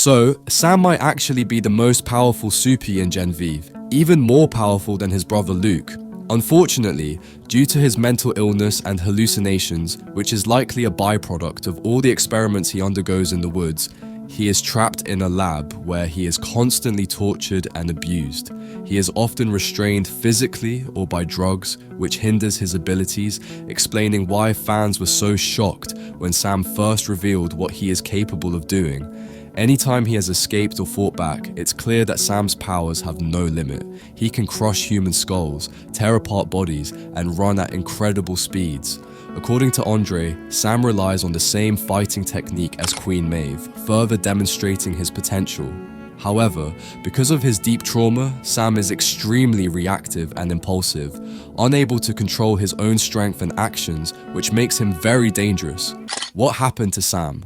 So, Sam might actually be the most powerful Soupy in Genevieve, even more powerful than his brother Luke. Unfortunately, due to his mental illness and hallucinations, which is likely a byproduct of all the experiments he undergoes in the woods, he is trapped in a lab where he is constantly tortured and abused. He is often restrained physically or by drugs, which hinders his abilities, explaining why fans were so shocked when Sam first revealed what he is capable of doing. Anytime he has escaped or fought back, it's clear that Sam's powers have no limit. He can crush human skulls, tear apart bodies, and run at incredible speeds. According to Andre, Sam relies on the same fighting technique as Queen Maeve, further demonstrating his potential. However, because of his deep trauma, Sam is extremely reactive and impulsive, unable to control his own strength and actions, which makes him very dangerous. What happened to Sam?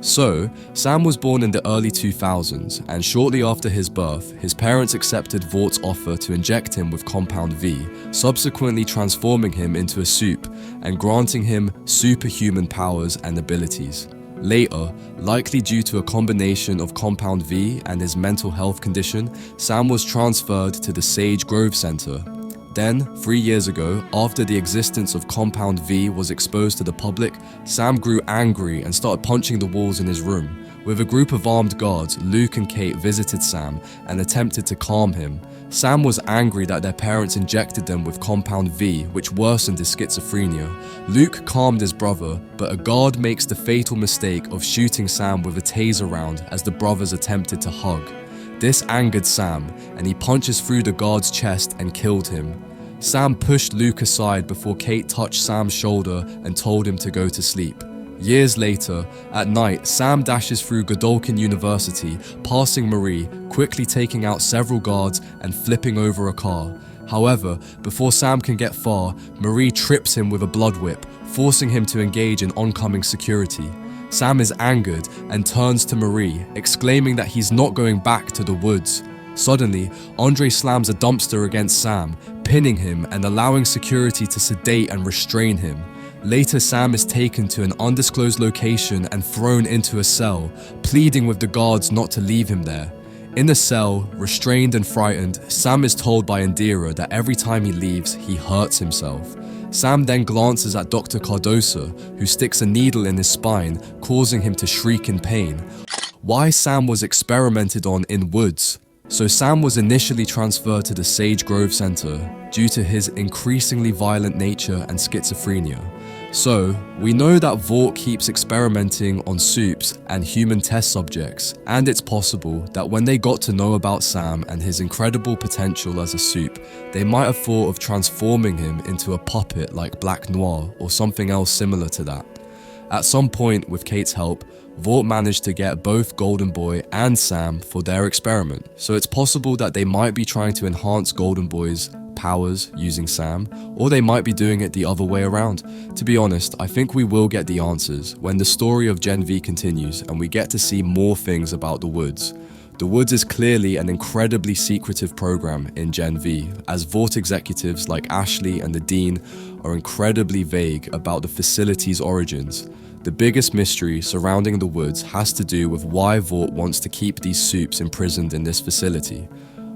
So, Sam was born in the early 2000s, and shortly after his birth, his parents accepted Vort's offer to inject him with Compound V, subsequently transforming him into a Soup and granting him superhuman powers and abilities. Later, likely due to a combination of Compound V and his mental health condition, Sam was transferred to the Sage Grove Center. Then, 3 years ago, after the existence of Compound V was exposed to the public, Sam grew angry and started punching the walls in his room. With a group of armed guards, Luke and Kate visited Sam and attempted to calm him. Sam was angry that their parents injected them with Compound V, which worsened his schizophrenia. Luke calmed his brother, but a guard makes the fatal mistake of shooting Sam with a taser round as the brothers attempted to hug. This angered Sam, and he punches through the guard's chest and killed him. Sam pushed Luke aside before Kate touched Sam's shoulder and told him to go to sleep. Years later, at night, Sam dashes through Godolphin University, passing Marie, quickly taking out several guards and flipping over a car. However, before Sam can get far, Marie trips him with a blood whip, forcing him to engage in oncoming security. Sam is angered and turns to Marie, exclaiming that he's not going back to the woods. Suddenly, Andre slams a dumpster against Sam, pinning him and allowing security to sedate and restrain him. Later, Sam is taken to an undisclosed location and thrown into a cell, pleading with the guards not to leave him there. In the cell, restrained and frightened, Sam is told by Indira that every time he leaves, he hurts himself. Sam then glances at Dr. Cardosa, who sticks a needle in his spine, causing him to shriek in pain. Why Sam was experimented on in woods? So Sam was initially transferred to the Sage Grove Center due to his increasingly violent nature and schizophrenia. So, we know that Vort keeps experimenting on Soups and human test subjects, and it's possible that when they got to know about Sam and his incredible potential as a Soup, they might have thought of transforming him into a puppet like Black Noir or something else similar to that. At some point, with Kate's help, Vort managed to get both Golden Boy and Sam for their experiment, so it's possible that they might be trying to enhance Golden Boy's powers using Sam, or they might be doing it the other way around. To be honest, I think we will get the answers when the story of Gen V continues and we get to see more things about the woods. The woods is clearly an incredibly secretive program in Gen V, as Vort executives like Ashley and the Dean are incredibly vague about the facility's origins. The biggest mystery surrounding the woods has to do with why Vort wants to keep these Soups imprisoned in this facility.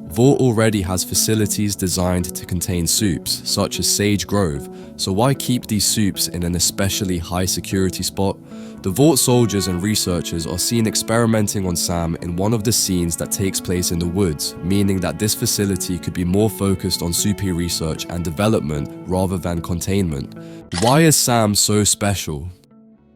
Vort already has facilities designed to contain Soups, such as Sage Grove, so why keep these Soups in an especially high security spot? The Vort soldiers and researchers are seen experimenting on Sam in one of the scenes that takes place in the woods, meaning that this facility could be more focused on Soupy research and development rather than containment. Why is Sam so special?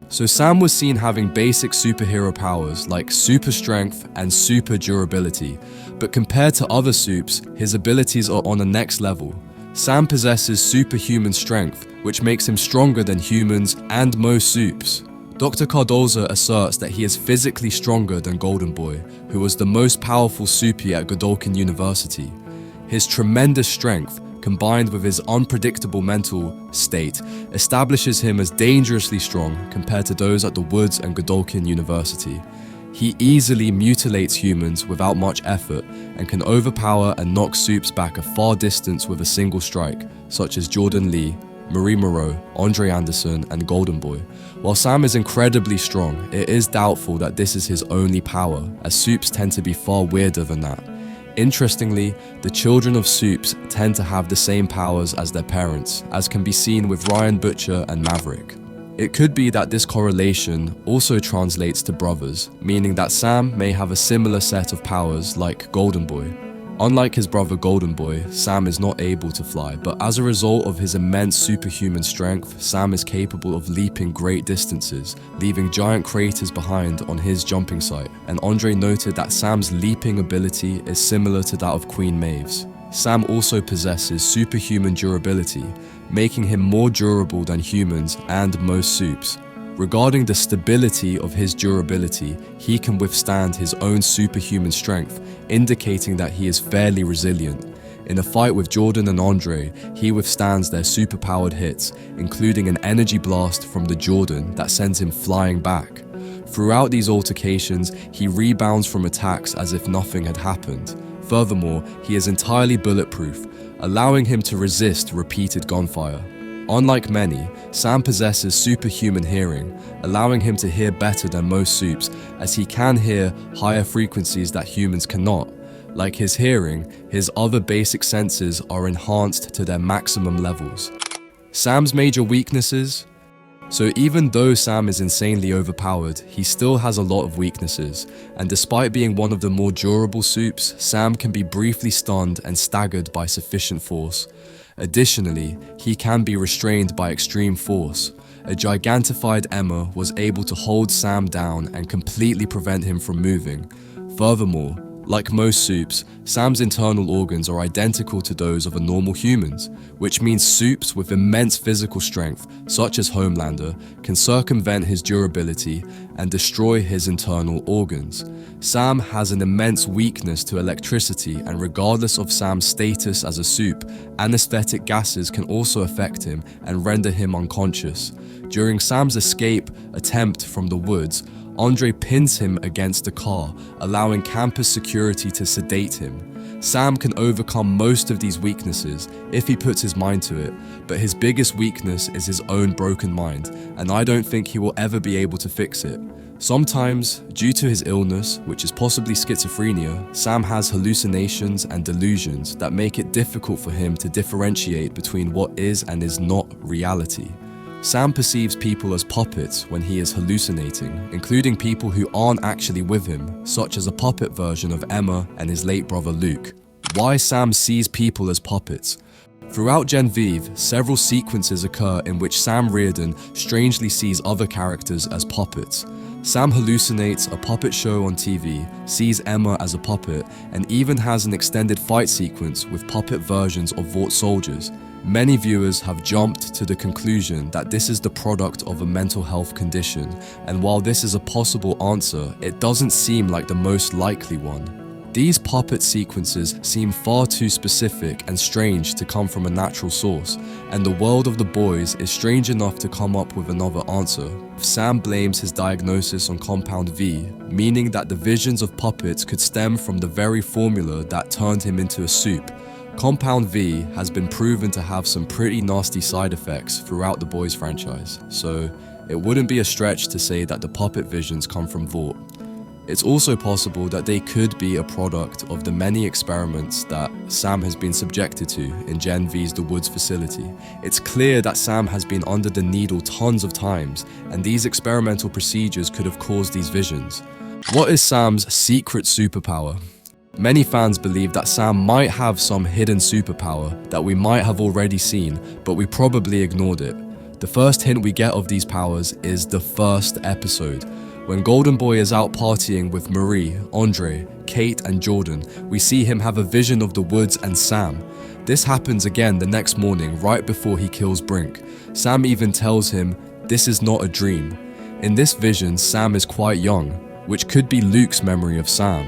So Sam was seen having basic superhero powers like super strength and super durability, but compared to other Soups, his abilities are on a next level. Sam possesses superhuman strength, which makes him stronger than humans and most Soups. Dr. Cardoza asserts that he is physically stronger than Golden Boy, who was the most powerful Soupy at Godolphin University. His tremendous strength, combined with his unpredictable mental state, establishes him as dangerously strong compared to those at the Woods and Godolphin University. He easily mutilates humans without much effort and can overpower and knock Soups back a far distance with a single strike, such as Jordan Lee, Marie Moreau, Andre Anderson, and Golden Boy. While Sam is incredibly strong, it is doubtful that this is his only power, as Supes tend to be far weirder than that. Interestingly, the children of Supes tend to have the same powers as their parents, as can be seen with Ryan Butcher and Maverick. It could be that this correlation also translates to brothers, meaning that Sam may have a similar set of powers like Golden Boy. Unlike his brother Golden Boy, Sam is not able to fly, but as a result of his immense superhuman strength, Sam is capable of leaping great distances, leaving giant craters behind on his jumping site, and Andre noted that Sam's leaping ability is similar to that of Queen Maeve's. Sam also possesses superhuman durability, making him more durable than humans and most Supes. Regarding the stability of his durability, he can withstand his own superhuman strength, indicating that he is fairly resilient. In a fight with Jordan and Andre, he withstands their superpowered hits, including an energy blast from the Jordan that sends him flying back. Throughout these altercations, he rebounds from attacks as if nothing had happened. Furthermore, he is entirely bulletproof, allowing him to resist repeated gunfire. Unlike many, Sam possesses superhuman hearing, allowing him to hear better than most Supes, as he can hear higher frequencies that humans cannot. Like his hearing, his other basic senses are enhanced to their maximum levels. Sam's major weaknesses? So even though Sam is insanely overpowered, he still has a lot of weaknesses, and despite being one of the more durable Supes, Sam can be briefly stunned and staggered by sufficient force. Additionally, he can be restrained by extreme force. A gigantified Emma was able to hold Sam down and completely prevent him from moving. Furthermore, like most Supes, Sam's internal organs are identical to those of a normal humans, which means Supes with immense physical strength, such as Homelander, can circumvent his durability and destroy his internal organs. Sam has an immense weakness to electricity, and regardless of Sam's status as a Supe, anesthetic gases can also affect him and render him unconscious. During Sam's escape attempt from the woods, Andre pins him against a car, allowing campus security to sedate him. Sam can overcome most of these weaknesses if he puts his mind to it, but his biggest weakness is his own broken mind, and I don't think he will ever be able to fix it. Sometimes, due to his illness, which is possibly schizophrenia, Sam has hallucinations and delusions that make it difficult for him to differentiate between what is and is not reality. Sam perceives people as puppets when he is hallucinating, including people who aren't actually with him, such as a puppet version of Emma and his late brother Luke. Why Sam sees people as puppets? Throughout Genevieve, several sequences occur in which Sam Reardon strangely sees other characters as puppets. Sam hallucinates a puppet show on TV, sees Emma as a puppet, and even has an extended fight sequence with puppet versions of Vought soldiers. Many viewers have jumped to the conclusion that this is the product of a mental health condition, and while this is a possible answer, it doesn't seem like the most likely one. These puppet sequences seem far too specific and strange to come from a natural source, and the world of the boys is strange enough to come up with another answer. Sam blames his diagnosis on Compound V, meaning that the visions of puppets could stem from the very formula that turned him into a Supe. Compound V has been proven to have some pretty nasty side effects throughout the Boys franchise, so it wouldn't be a stretch to say that the puppet visions come from Vought. It's also possible that they could be a product of the many experiments that Sam has been subjected to in Gen V's The Woods facility. It's clear that Sam has been under the needle tons of times, and these experimental procedures could have caused these visions. What is Sam's secret superpower? Many fans believe that Sam might have some hidden superpower that we might have already seen, but we probably ignored it. The first hint we get of these powers is the first episode. When Golden Boy is out partying with Marie, Andre, Kate, and Jordan, we see him have a vision of the woods and Sam. This happens again the next morning, right before he kills Brink. Sam even tells him, "This is not a dream." In this vision, Sam is quite young, which could be Luke's memory of Sam.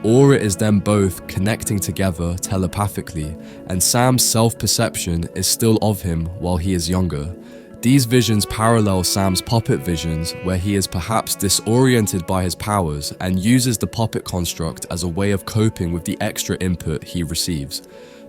Or it is them both connecting together telepathically, and Sam's self-perception is still of him while he is younger. These visions parallel Sam's puppet visions, where he is perhaps disoriented by his powers and uses the puppet construct as a way of coping with the extra input he receives.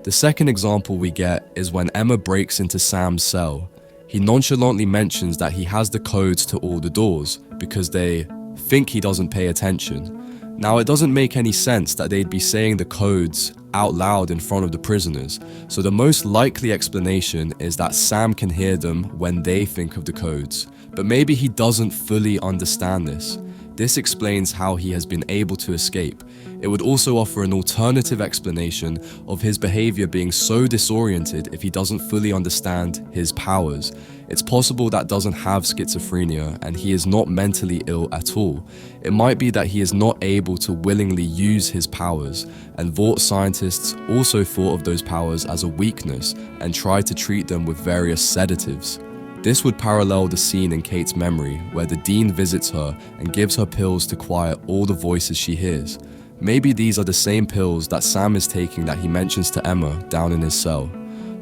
The second example we get is when Emma breaks into Sam's cell. He nonchalantly mentions that he has the codes to all the doors because they think he doesn't pay attention. Now, it doesn't make any sense that they'd be saying the codes out loud in front of the prisoners, so the most likely explanation is that Sam can hear them when they think of the codes. But maybe he doesn't fully understand this. This explains how he has been able to escape. It would also offer an alternative explanation of his behavior being so disoriented if he doesn't fully understand his powers. It's possible that doesn't have schizophrenia and he is not mentally ill at all. It might be that he is not able to willingly use his powers, and Vought scientists also thought of those powers as a weakness and tried to treat them with various sedatives. This would parallel the scene in Kate's memory where the Dean visits her and gives her pills to quiet all the voices she hears. Maybe these are the same pills that Sam is taking that he mentions to Emma down in his cell.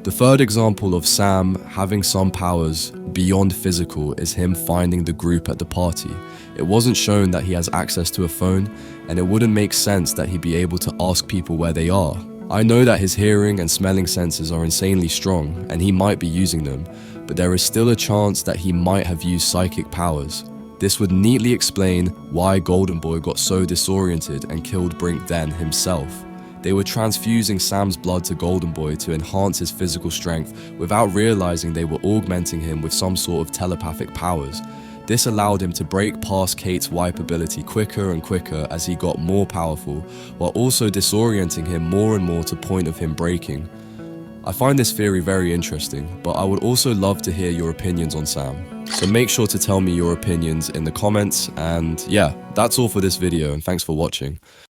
The third example of Sam having some powers beyond physical is him finding the group at the party. It wasn't shown that he has access to a phone, and it wouldn't make sense that he'd be able to ask people where they are. I know that his hearing and smelling senses are insanely strong, and he might be using them, but there is still a chance that he might have used psychic powers. This would neatly explain why Golden Boy got so disoriented and killed Brink then himself. They were transfusing Sam's blood to Golden Boy to enhance his physical strength without realizing they were augmenting him with some sort of telepathic powers. This allowed him to break past Kate's wipe ability quicker and quicker as he got more powerful, while also disorienting him more and more to the point of him breaking. I find this theory very interesting, but I would also love to hear your opinions on Sam. So make sure to tell me your opinions in the comments, and yeah, that's all for this video, and thanks for watching.